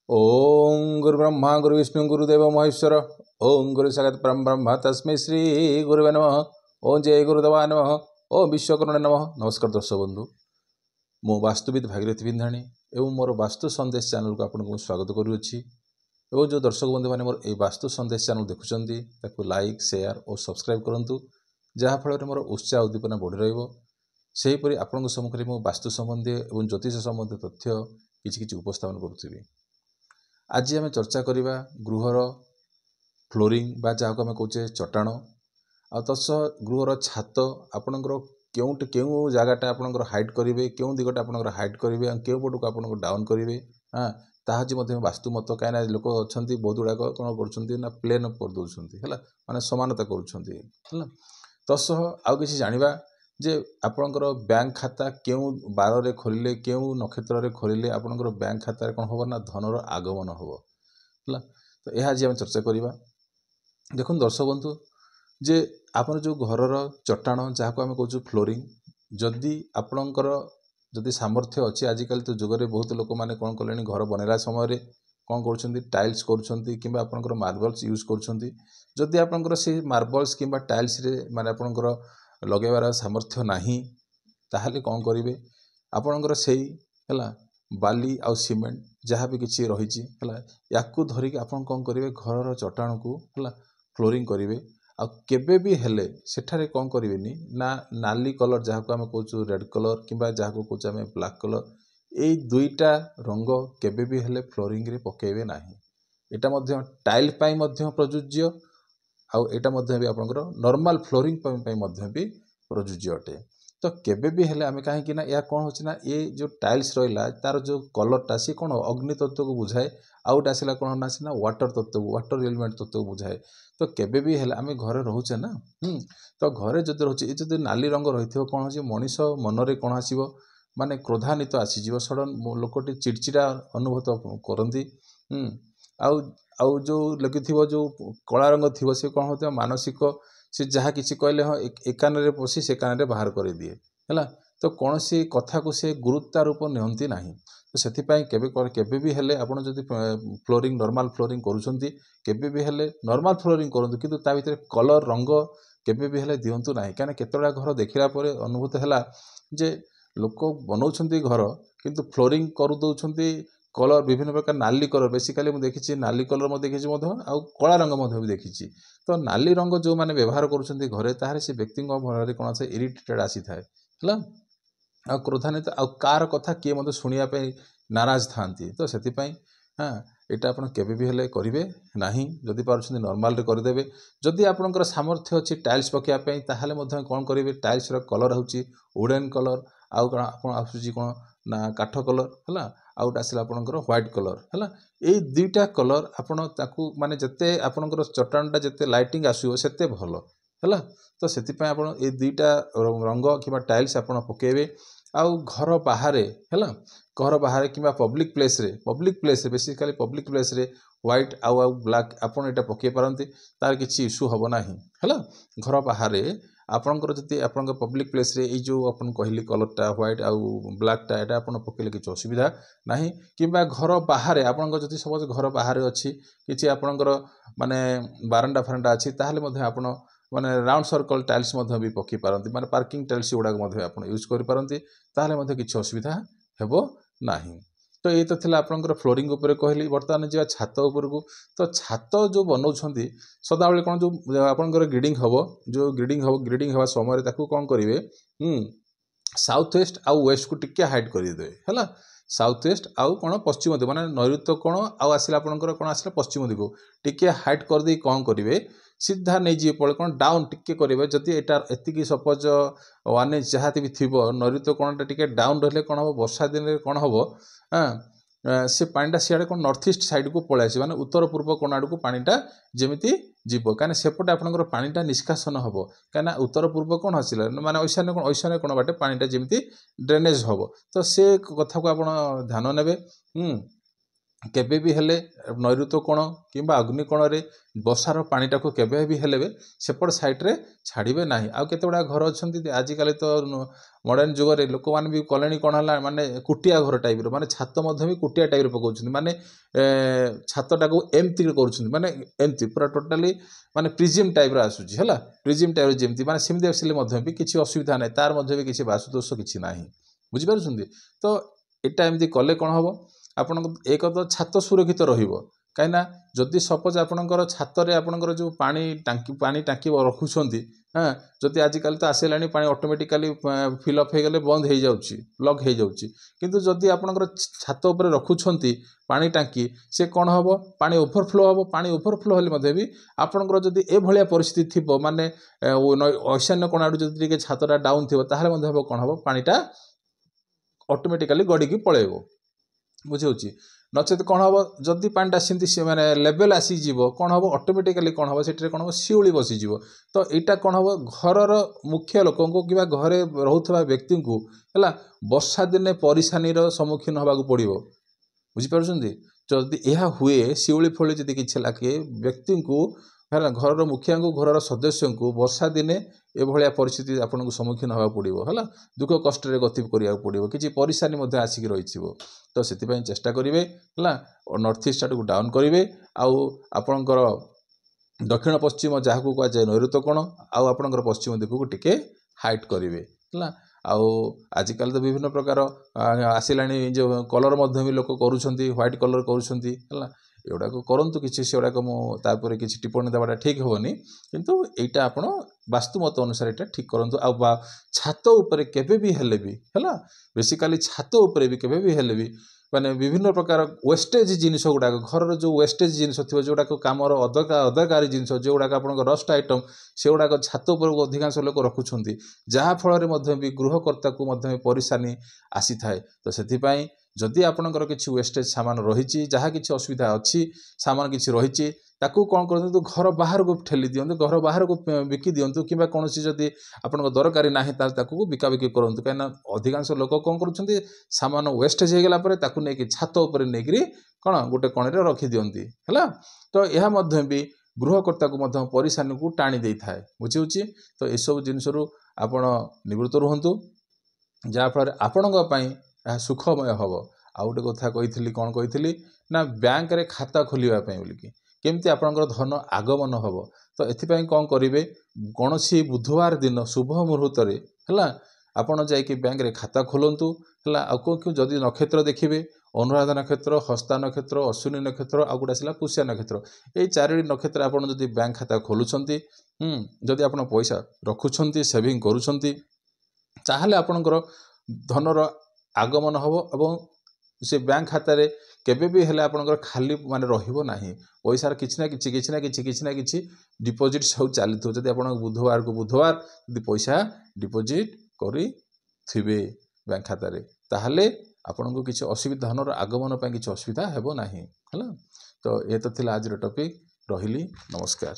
ओम गुरु ब्रह्मा गुरु विष्णु गुरुदेव महेश्वर। ओम गुरु साक्षात् परम ब्रह्म तस्मै श्री गुरुवे नमः। ओम जय गुरुदेवा नमः। ओम विश्वकर्मा नमः। नमस्कार दर्शक बंधु, मो वास्तुविद भागीरथी बिंधाणी एवं मोर वास्तु संदेश चैनल को आपको स्वागत करुच्ची। एवं जो दर्शक बंधु मैंने मोर ये वास्तु संदेश चैनल देखुं लाइक शेयर और सब्सक्राइब करूँ, जहाँफल मोर उत्साह उद्दीपना बढ़ी रहीपरी आपण सम्मुखें मो वास्तु संबंधी और ज्योतिष संबंधी तथ्य किसी उपस्थापन करुँगी। आज आम चर्चा करवा गृहर फ्लोरिंग बा जहाँ को आम कहे चटाण आसह गृहर छात आपणकर क्यों जगटा आपणकर हाइट करेंगे, क्यों दिगटा आपणकर हाइट करेंगे, क्यों पटू आपको डाउन करेंगे। हाँ, ताकि वास्तु मत कहीं लोक अच्छा बहुत गुड़ाक कौन कर प्लेन कर दौरान है माने समानता कर तसह आउ कि जाना जे आपणकर बैंक खाता क्यों बार रे खोलिले क्यों नक्षत्र रे खोलिले आपणकर बैंक खाता कौन हम ना धनर आगमन हम है। तो यह आज आम चर्चा करवा। देखो दर्शक बंधु, जे आप जो घरर चट्टाण जहाँ को आम कहूँ फ्लोरिंग, जदि आपणकर जदि सामर्थ्य अच्छी, आजिकल तो जुगरे बहुत लोक मैंने कौन कले घर बनैला समय कौन कर टाइल्स कर आपणकर मार्बल्स यूज कर आपणकर से मार्बल्स कि टाइल्स माने आपणकर लगेबार सामर्थ्य नहीं, ताहले कौन करेंगे आपणकर से बाली आउ सीमेंट जहाँ भी किसी रही या धरिकी आप कौन करेंगे घर चट्टाण को फ्लोरिंग करेंगे। आ केबे भी हेले सेठारे कौन करेंगे ना नाली कलर जहाँ को आम कहूँ रेड कलर कि जहाँ को कहूँ आम ब्लैक कलर, यही दुईटा रंग केबे भी हेले फ्लोरिंग रे पकेबे नहीं। एटा मध्य टाइल पाई मध्य प्रযোज्य आउ एटा मध्य भी आपनकर नॉर्मल फ्लोरिंग पाई मध्य भी प्रযোज्य अटे। तो केबे भी हेले आमे कहीं ना या कौन होची ना ये जो टाइल्स रहिला तार जो कलरटा सी कौन अग्नि तत्व को बुझाए, आउट आसला कौन ना ना वाटर तत्व वाटर एलिमेंट तत्व को बुझाए। तो केबे भी हेले आमे घरे रोचे ना तो घरे जदि रोचे ये जदि नाली रंग रही कौन हो मनीष मन रे कौन आसीबो माने क्रोधान्वित आसीजिवो, सडन लोकटी चिड़चिड़ा अनुभूत करती। आउ आउ जो लगी जो कला रंग थी सी कौन होता मानसिक से जहाँ किसी कहले हाँ ए कान रे पशि से कान रे बाहर कर दिए है। तो कौन सी कथा को से गुरुत्व रूप नियंती नहीं। तो सेथिपाई केबे भी हेले आपण जदि फ्लोरिंग नॉर्मल फ्लोरिंग करूछंती केबे भी हेले नॉर्मल फ्लोरिंग करंतु, किंतु ता भितर कलर रंग केबे भी हेले दियंतु नाही। काने केतोडा घर देखिला परे अनुभूत हैला जे लोक बनाउछंती घर किंतु फ्लोरिंग कर दउछंती कलर विभिन्न प्रकार नाली कलर बेसिकाली मुझे देखी नाली कलर देखी आउ कला रंग भी देखी। तो नाली रंग जो मैंने व्यवहार करुँच घरे ताहले से व्यक्ति मन कौन से इरिटेटेड आसी थाए है आ क्रोधान्वित आ कार कथा किए मत शुणा नाराज था। तो से हाँ यहाँ आप केबे भी हेले करेंगे नहीं, जदि पार्टी नॉर्मल रे करदेवे। जदि आपंकर सामर्थ्य अच्छी टाइल्स पकाइवाई ताहले कौन करेंगे टाइल्स कलर हूँ वुडेन कलर आउ कौन आसूँ कौन ना काठ कलर है आउट आसला आपंकर व्हाइट कलर है। यही दुईटा कलर आपण ताकू माने जत्ते आपंकर चट्टाणटा जिते लाइटिंग आसो सेते भल है। तो से ये दुईटा रंग कि टाइल्स आप पकेबे आउ घर बाहर है घर बाहर कि पब्लिक प्लेस रे बेसिकली पब्लिक प्लेस रे व्हाइट आउ आउ ब्लैक आपड़ यहाँ पकई पारती तार किसी इश्यू हम ना है। घर बाहर आपंकर जब आप पब्लिक प्लेस रे जो अपन कहली कलरटा व्हाइट आउ ब्लैकटा यहाँ आप पकेले किसी असुविधा ना कि घर बाहर आपंकर जब सपोज घर बाहर अच्छी कि आपंकर माने बारंडा फारंडा अच्छी ताहले आप माने राउंड सर्कल टाइल्स भी पकई पारती माने पार्किंग टाइल्स गुड़ाक आप यूज करें ताहले किसी असुविधा हेबो नाही। तो ये तो थिला आपनकर फ्लोरिंग ऊपर कहली। बर्तमान जा छात ऊपर को, तो छात जो बनाउछंती सदाबले कौन जो आपनकर ग्रिडिंग हबो जो ग्रिडिंग हवा समय ताकू कौन करेंगे साउथ वेस्ट आउ वेस्ट को टिके हाइट करदे है। साउथ वेस्ट आउ कौन पश्चिम दिग माने नैऋत्य कोण आउ आसला आपनकर कौन आसला पश्चिम दिग टिके हाइट कर दे कौन करेंगे सीधा नहीं जी पड़े कौन डाउन टिके करेंगे। जदि एटा एतिकी सपोज 1 इंच जहाँ भी थी नैऋत्य कोणटा टिके डाउन रहिले कौन हम वर्षा दिन में कौन हम से पानीटा सियाड़े कौन नॉर्थ ईस्ट साइड को पलि आस माने उत्तर पूर्व कोण आड़ को पानीटा जमी जीव कहीं सेपटे आपंकर पानीटा निष्कासन हम कहीं उत्तर पूर्व कौन आसला माने ऐशान्य कोण बाटे पानीटा जमी ड्रेनेज हम। तो से कथा को आप ध्यान नेबे केबे भी हेले नैऋत्य कोण किंबा अग्नि कोण रे बसार पानीटाको केबे भी हेले सेपट साइड्रे छाड़े ना आउ केते गुड़ा घर अच्छा आजिकल तो मॉडर्न जुग रे लोक मैंने भी कले कौन है माने कुटिया घर टाइप माने छात भी कुटिया टाइप पकाउछन माने छातटा को एमती कर माने एमती पूरा टोटाली माने प्रिजिम टाइप आसूची है प्रिजिम टाइप जमती माने सेमती आसिले भी किसी असुविधा ना तार भी किसी बासुदोष किसी ना बुझिपार तो यहाँ एमती कले कौन हम आपण एक तो छात सुरक्षित रहिबो कहीं जदि सपोज आपणकर छात रे आपणकर जो पानी टांकी रखुछंती हाँ जदि आजिकल तो आसलानी पानी ऑटोमेटिकली फिलअप हो गले बंद हो जाउची लॉक हो जाउची किंतु जदि आपणकर छात ऊपर रखुछंती पानी टांकी से कौन हम पानी ओभरफ्लो हम पानी ओभरफ्लो हेले मधे भी आपणकर जदि ए भलिया परिस्थिति थिबो माने ईशान्य कोण आडू जदि छातटा डाउन थिबो ताहाले मधे हम कौन हम पानीटा ऑटोमेटिकली गड़िकी पळेबो बुझे नचेत कौन हम जदि पानीटा सेमती माने लेवल आसीज कौन हम ऑटोमेटिकली कौन हम से कौन हम शिउली बसीज तो यहाँ कौन हम घर मुख्य लोक कि घरे रोथबा व्यक्ति को है वर्षा दिने परेशानी सम्मुखीन होगा पड़ो बुझीपार जदि यह हुए शिउली फौली जदि किसी लगे व्यक्ति को है घर मुखिया को घर सदस्य को वर्षा दिने एभलिया परिस्थिति आपन को सम्मुखीन होगा पड़ो है दुख कष्ट गति करा पड़ो कि परेशानी आसिक रही तो से चेष्टा करेंगे है नॉर्थ ईस्ट आड़ को डाउन करेंगे आपणकर दक्षिण पश्चिम जहाँ को कहुए नैऋत्य कोण आपणकर पश्चिम दिख को टिके हाइट करेंगे है आजिकल तो विभिन्न प्रकार आसला जो कलर भी लोक करुँच व्हाइट कलर करुँच एगुड़ा करंतु किसी से गुड़ाक मुझे किसी टिप्पणी देवाटा ठीक हेनी किंतु यहाँ आप वास्तुमत अनुसार यहाँ ठीक करूँ आ छात उपरे केबे भी हेले भी है बेसिकाली छात उपरे भी केबे भी हेले भी माने विभिन्न प्रकार वेस्टेज जिनिस गुड़ाक घर जो वेस्टेज जिनिस थी जोड़ाक कम अदरकारी जिनिस जो गुड़ाक आप रस्ट आइटम से गुड़ाक छात उपर अधिकांश लोक रखुंट जहाँफल भी गृहकर्ता को परेशानी आसी थाए तो से जदि आपणकर किसी वेस्टेज सामान रही जहाँ किसी असुविधा अच्छी सामान किसी रही ताकू कौन कर घर बाहर को ठेली दिंतु घर बाहर को बिकी दिंतु कि कौन जदि आप दरकारी ना बिकाबिकी करूँ कहीं अधिकांश लोक कौन कर सामान वेस्टेज हो गला नहीं छात उपर नहीं कौन गोटे कणे रखी दिंती है तो यह भी गृहकर्ता को परेशानी को टाणी दे था बुझे तो यह जिनस आप निवृत्त रुहतु जहाँफल आपण सुखमय हम आउ गोटे कथा कही कौन कही ना बैंक रे खाता खोलिया बोलिकी केमती आपणकर धन आगमन हम तो एथिपाई कौन करेंगे कौन सी बुधवार दिन शुभ मुहूर्त है आपड़ जा बैंक रे खाता खोलतु है क्यों जदि नक्षत्र देखिए अनुराधा नक्षत्र हस्ता नक्षत्र अश्विनी नक्षत्र आ गोटे आसला पुष्या नक्षत्र ये चारोटी नक्षत्र आपड़ जदि बैंक खाता खोलुंट जदि आप पैसा रखुंट सेविंग करुँच आपणकर धनर आगमन हम एवं से बैंक खाता रे केबे भी हेले आपणकर खाली माने रहिबो नाही पैसार किछि ना किछि डिपोजिट सब चली जदि आप बुधवार को बुधवार यदि पैसा डिपोजिट करी थिबे बैंक खाता रे ताहले आपन को किछि असुविधा धनर आगमन पे किछि असुविधा हेबो नाही हला तो ये तो थिला आज टॉपिक रहिली नमस्कार।